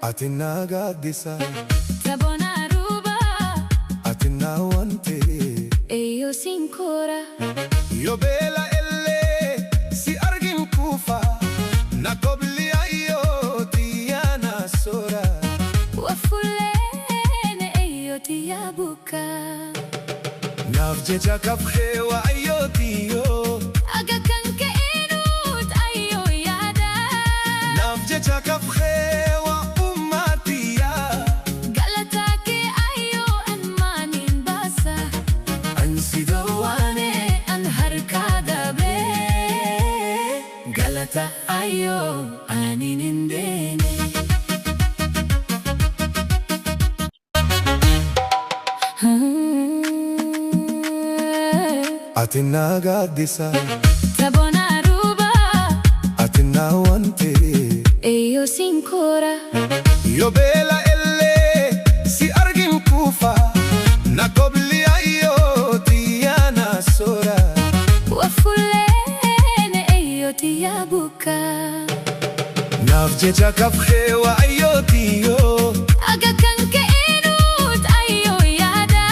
Atina gaddisa Tabona ruba Atina wante e io sincora Yo bela elle si argin kufa Na kobli ayo tiyana sora Wafulene e io ti abuka Nafjeja kafhewa ayo tiyo Aga kanke inut ayo yada Nafjeja kafhewa umatiya Galatake ayo an manin basa Ansi dawane an harkada be Galata ayo anin indene Atina gaddisa Tabona ruba Atina wante e io sincora Yo bela elle si argin kufa Na kobli ayo tiyana sora Wafulene e io ti abuka Nafjeja kafhewa ayo tiyo Aga kanke inut ayo yada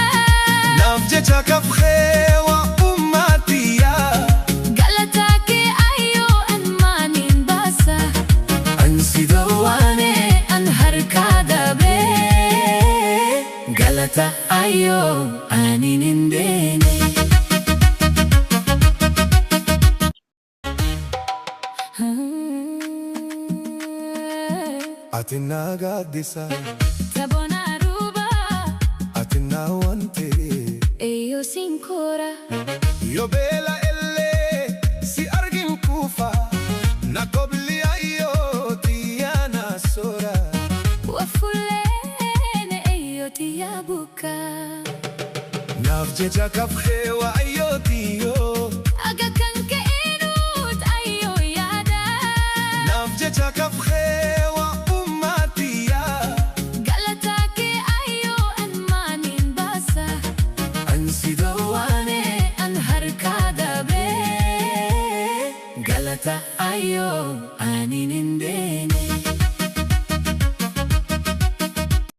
Nafjeja kafhewa umatiya Galatake ayo an manin basa Ansi dawane an harkada be Galata ayo anin indene Atina gaddisa Tabona ruba Atina wante e io sincora Yo bela elle si argin kufa Na kobli ayo tiyana sora Wafulene e io ti abuka Nafjeja kafhewa ayo tiyo Aga kanke inut ayo yada Nafjeja kafhewa umatiya Galatake ayo an manin basa Ansi dawane an harkada be Galata ayo anin